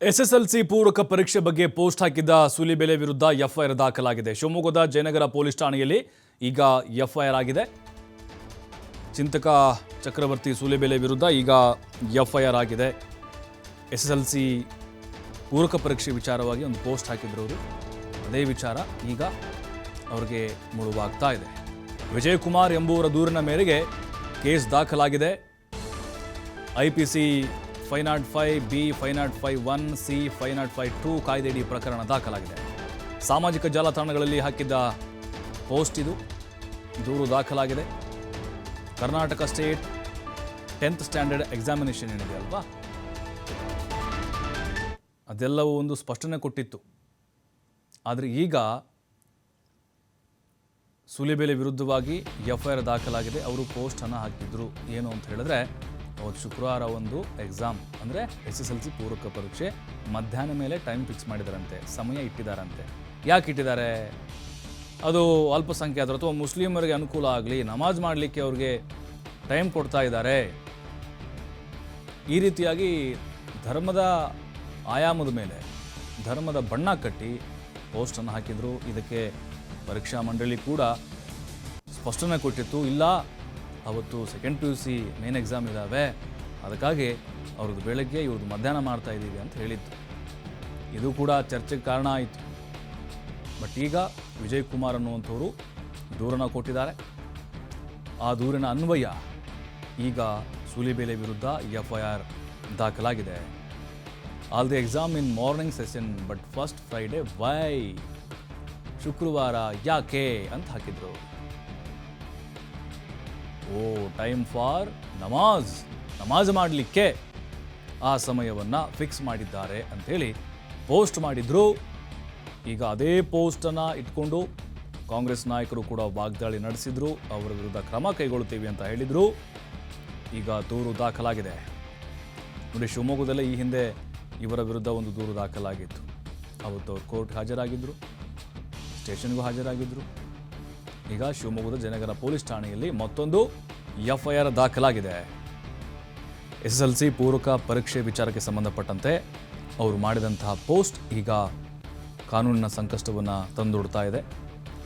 SSLC ಪೂರಕ ಪರೀಕ್ಷೆ ಬಗ್ಗೆ ಪೋಸ್ಟ್ ಹಾಕಿದ್ದ ಸೂಲಿಬೆಲೆ ವಿರುದ್ಧ ಎಫ್ಐಆರ್ ದಾಖಲಾಗಿದೆ. ಶಿವಮೊಗ್ಗದ ಜಯನಗರ ಪೊಲೀಸ್ ಠಾಣೆಯಲ್ಲಿ ಈಗ ಎಫ್ಐಆರ್ ಆಗಿದೆ. ಚಿಂತಕ ಚಕ್ರವರ್ತಿ ಸೂಲಿಬೆಲೆ ವಿರುದ್ಧ ಈಗ ಎಫ್ಐಆರ್ ಆಗಿದೆ. ಎಸ್ಎಸ್ಎಲ್ಸಿ ಪೂರಕ ಪರೀಕ್ಷೆ ವಿಚಾರವಾಗಿ ಒಂದು ಪೋಸ್ಟ್ ಹಾಕಿದ್ರು ಅವರು. ಅದೇ ವಿಚಾರ ಈಗ ಅವರಿಗೆ ಮುಳುವಾಗ್ತಾ ಇದೆ. ವಿಜಯಕುಮಾರ್ ಎಂಬುವರ ದೂರಿನ ಮೇರೆಗೆ ಕೇಸ್ ದಾಖಲಾಗಿದೆ. ಐಪಿಸಿ 505B, 505(1)C, 505(2) ಕಾಯ್ದೆಯಡಿ ಪ್ರಕರಣ ದಾಖಲಾಗಿದೆ. ಸಾಮಾಜಿಕ ಜಾಲತಾಣಗಳಲ್ಲಿ ಹಾಕಿದ್ದ ಪೋಸ್ಟ್ ಇದು. ದೂರು ದಾಖಲಾಗಿದೆ. Karnataka state 10th standard examination ಏನಿದೆ ಅಲ್ವಾ, ಅದೆಲ್ಲವೂ ಒಂದು ಸ್ಪಷ್ಟನೆ ಕೊಟ್ಟಿತ್ತು. ಆದರೆ ಈಗ ಸೂಲಿಬೆಲೆ ವಿರುದ್ಧವಾಗಿ ಎಫ್ಐಆರ್ ದಾಖಲಾಗಿದೆ. ಅವರು ಪೋಸ್ಟನ್ನು ಹಾಕಿದ್ರು. ಏನು ಅಂತ ಹೇಳಿದ್ರೆ, ಅವತ್ತು ಶುಕ್ರವಾರ ಒಂದು ಎಕ್ಸಾಮ್ ಅಂದರೆ ಎಸ್ಎಸ್ಎಲ್ಸಿ ಪೂರಕ ಪರೀಕ್ಷೆ ಮಧ್ಯಾಹ್ನ ಮೇಲೆ ಟೈಮ್ ಫಿಕ್ಸ್ ಮಾಡಿದಾರಂತೆ, ಸಮಯ ಇಟ್ಟಿದ್ದಾರಂತೆ. ಯಾಕೆ ಇಟ್ಟಿದ್ದಾರೆ? ಅದು ಅಲ್ಪಸಂಖ್ಯಾತರು ಅಥವಾ ಮುಸ್ಲಿಮರಿಗೆ ಅನುಕೂಲ ಆಗಲಿ, ನಮಾಜ್ ಮಾಡಲಿಕ್ಕೆ ಅವ್ರಿಗೆ ಟೈಮ್ ಕೊಡ್ತಾ ಇದ್ದಾರೆ. ಈ ರೀತಿಯಾಗಿ ಧರ್ಮದ ಆಯಾಮದ ಮೇಲೆ ಧರ್ಮದ ಬಣ್ಣ ಕಟ್ಟಿ ಪೋಸ್ಟನ್ನು ಹಾಕಿದರು. ಇದಕ್ಕೆ ಪರೀಕ್ಷಾ ಮಂಡಳಿ ಕೂಡ ಸ್ಪಷ್ಟನೆ ಕೊಟ್ಟಿತ್ತು. ಇಲ್ಲ, ಅವತ್ತು ಸೆಕೆಂಡ್ PUC ಮೇನ್ ಎಕ್ಸಾಮ್ ಇದ್ದಾವೆ, ಅದಕ್ಕಾಗಿ ಅವ್ರದ್ದು ಬೆಳಗ್ಗೆ ಇವ್ರದ್ದು ಮಧ್ಯಾಹ್ನ ಮಾಡ್ತಾ ಇದ್ದೀವಿ ಅಂತ ಹೇಳಿತ್ತು. ಇದು ಕೂಡ ಚರ್ಚೆಗೆ ಕಾರಣ ಆಯಿತು. ಬಟ್ ಈಗ ವಿಜಯಕುಮಾರ್ ಅನ್ನುವಂಥವರು ದೂರನ್ನು ಕೊಟ್ಟಿದ್ದಾರೆ. ಆ ದೂರಿನ ಅನ್ವಯ ಈಗ ಸೂಲಿಬೆಲೆ ವಿರುದ್ಧ ಎಫ್ಐಆರ್ ದಾಖಲಾಗಿದೆ. All the exam in morning session but first Friday why? ಶುಕ್ರವಾರ ಯಾಕೆ ಅಂತ ಹಾಕಿದ್ರು. ಟೈಮ್ ಫಾರ್ ನಮಾಜ್ ಮಾಡಲಿಕ್ಕೆ ಆ ಸಮಯವನ್ನು ಫಿಕ್ಸ್ ಮಾಡಿದ್ದಾರೆ ಅಂಥೇಳಿ ಪೋಸ್ಟ್ ಮಾಡಿದ್ರು. ಈಗ ಅದೇ ಪೋಸ್ಟನ್ನು ಇಟ್ಕೊಂಡು ಕಾಂಗ್ರೆಸ್ ನಾಯಕರು ಕೂಡ ವಾಗ್ದಾಳಿ ನಡೆಸಿದ್ರು. ಅವರ ವಿರುದ್ಧ ಕ್ರಮ ಕೈಗೊಳ್ಳುತ್ತೀವಿ ಅಂತ ಹೇಳಿದರು. ಈಗ ದೂರು ದಾಖಲಾಗಿದೆ. ನೋಡಿ, ಶಿವಮೊಗ್ಗದಲ್ಲೇ ಈ ಹಿಂದೆ ಇವರ ವಿರುದ್ಧ ಒಂದು ದೂರು ದಾಖಲಾಗಿತ್ತು. ಅವತ್ತು ಅವರು ಕೋರ್ಟ್ ಹಾಜರಾಗಿದ್ದರು, ಸ್ಟೇಷನ್ಗೂ ಹಾಜರಾಗಿದ್ದರು. ಈಗ ಶಿವಮೊಗ್ಗದ ಜಯನಗರ ಪೊಲೀಸ್ ಠಾಣೆಯಲ್ಲಿ ಮತ್ತೊಂದು ಎಫ್ಐಆರ್ ದಾಖಲಾಗಿದೆ. ಎಸ್ಎಸ್ಎಲ್ಸಿ ಪೂರಕ ಪರೀಕ್ಷೆ ವಿಚಾರಕ್ಕೆ ಸಂಬಂಧಪಟ್ಟಂತೆ ಅವರು ಮಾಡಿದಂತಹ ಪೋಸ್ಟ್ ಈಗ ಕಾನೂನಿನ ಸಂಕಷ್ಟವನ್ನು ತಂದೊಡ್ತಾ ಇದೆ.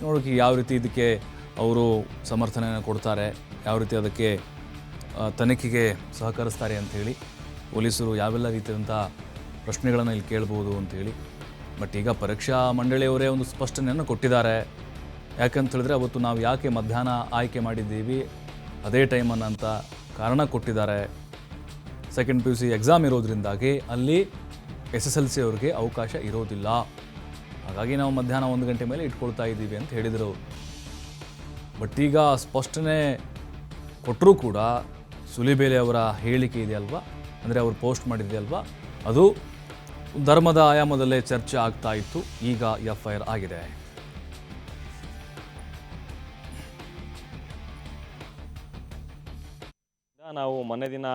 ನೋಡೋಕೆ ಯಾವ ರೀತಿ ಇದಕ್ಕೆ ಅವರು ಸಮರ್ಥನೆಯನ್ನು ಕೊಡ್ತಾರೆ, ಯಾವ ರೀತಿ ಅದಕ್ಕೆ ತನಿಖೆಗೆ ಸಹಕರಿಸ್ತಾರೆ ಅಂಥೇಳಿ, ಪೊಲೀಸರು ಯಾವೆಲ್ಲ ರೀತಿಯಾದಂಥ ಪ್ರಶ್ನೆಗಳನ್ನು ಇಲ್ಲಿ ಕೇಳ್ಬೋದು ಅಂಥೇಳಿ. ಬಟ್ ಈಗ ಪರೀಕ್ಷಾ ಮಂಡಳಿಯವರೇ ಒಂದು ಸ್ಪಷ್ಟನೆಯನ್ನು ಕೊಟ್ಟಿದ್ದಾರೆ. ಯಾಕಂತ ಹೇಳಿದ್ರೆ, ಅವತ್ತು ನಾವು ಯಾಕೆ ಮಧ್ಯಾಹ್ನ ಆಯ್ಕೆ ಮಾಡಿದ್ದೀವಿ, ಅದೇ ಟೈಮನ್ನು ಅಂತ ಕಾರಣ ಕೊಟ್ಟಿದ್ದಾರೆ. ಸೆಕೆಂಡ್ PUC ಎಕ್ಸಾಮ್ ಇರೋದ್ರಿಂದಾಗಿ ಅಲ್ಲಿ SSLC ಅವ್ರಿಗೆ ಅವಕಾಶ ಇರೋದಿಲ್ಲ, ಹಾಗಾಗಿ ನಾವು ಮಧ್ಯಾಹ್ನ 1 ಗಂಟೆ ಮೇಲೆ ಇಟ್ಕೊಳ್ತಾ ಇದ್ದೀವಿ ಅಂತ ಹೇಳಿದರು. ಬಟ್ ಈಗ ಸ್ಪಷ್ಟನೆ ಕೊಟ್ಟರೂ ಕೂಡ ಸೂಲಿಬೆಲೆ ಅವರ ಹೇಳಿಕೆ ಇದೆಯಲ್ವಾ, ಅಂದರೆ ಅವರು ಪೋಸ್ಟ್ ಮಾಡಿದೆಯಲ್ವಾ, ಅದು ಧರ್ಮದ ಆಯಾಮದಲ್ಲೇ ಚರ್ಚೆ ಆಗ್ತಾ ಇತ್ತು. ಈಗ ಎಫ್ಐಆರ್ ಆಗಿದೆ. ನಾವು ಮೊನ್ನೆ ದಿನ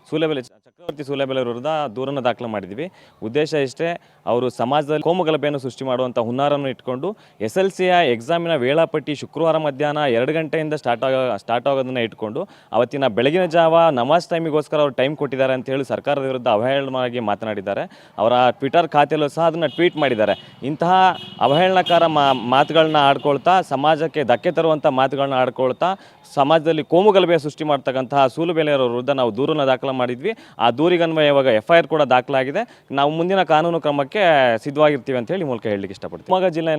ಚಕ್ರವರ್ತಿ ಸೂಲಿಬೆಲೆ ವಿರುದ್ಧ ದೂರನ್ನು ದಾಖಲು ಮಾಡಿದ್ವಿ. ಉದ್ದೇಶ ಇಷ್ಟೇ, ಅವರು ಸಮಾಜದಲ್ಲಿ ಕೋಮುಗಲಭೆಯನ್ನು ಸೃಷ್ಟಿ ಮಾಡುವಂಥ ಹುನ್ನಾರನ್ನು ಇಟ್ಕೊಂಡು SSLCಯ ಎಕ್ಸಾಮಿನ ವೇಳಾಪಟ್ಟಿ ಶುಕ್ರವಾರ ಮಧ್ಯಾಹ್ನ 2 ಗಂಟೆಯಿಂದ ಸ್ಟಾರ್ಟ್ ಆಗೋದನ್ನು ಇಟ್ಕೊಂಡು ಅವತ್ತಿನ ಬೆಳಗಿನ ಜಾವ ನಮಾಜ್ ಟೈಮಿಗೋಸ್ಕರ ಅವರು ಟೈಮ್ ಕೊಟ್ಟಿದ್ದಾರೆ ಅಂತ ಹೇಳಿ ಸರ್ಕಾರದ ವಿರುದ್ಧ ಅವಹೇಳನವಾಗಿ ಮಾತನಾಡಿದ್ದಾರೆ. ಅವರ ಟ್ವಿಟರ್ ಖಾತೆಯಲ್ಲೂ ಸಹ ಅದನ್ನು ಟ್ವೀಟ್ ಮಾಡಿದ್ದಾರೆ. ಇಂತಹ ಅವಹೇಳನಕಾರ ಮಾತುಗಳನ್ನ ಆಡ್ಕೊಳ್ತಾ, ಸಮಾಜಕ್ಕೆ ಧಕ್ಕೆ ತರುವಂಥ ಮಾತುಗಳನ್ನ ಆಡ್ಕೊಳ್ತಾ, ಸಮಾಜದಲ್ಲಿ ಕೋಮುಗಲಭೆ ಸೃಷ್ಟಿ ಮಾಡ್ತಕ್ಕಂತಹ ಸೂಲಿಬೆಲೆ ಅವರ ವಿರುದ್ಧ ನಾವು ದೂರನ್ನು ದಾಖಲು ಮಾಡಿದ್ವಿ. ಆ ದೂರಿಗನ್ವಯ ಇವಾಗ ಎಫ್ಐಆರ್ ಕೂಡ ದಾಖಲಾಗಿದೆ. ನಾವು ಮುಂದಿನ ಕಾನೂನು ಕ್ರಮಕ್ಕೆ ಸಿದ್ಧವಾಗಿರ್ತೀವಿ ಅಂತ ಹೇಳಿ ಮೂಲಕ ಹೇಳಲಿಕ್ಕೆ ಇಷ್ಟಪಡ್ತೀವಿ. ಶಿವಮೊಗ್ಗ ಜಿಲ್ಲೆ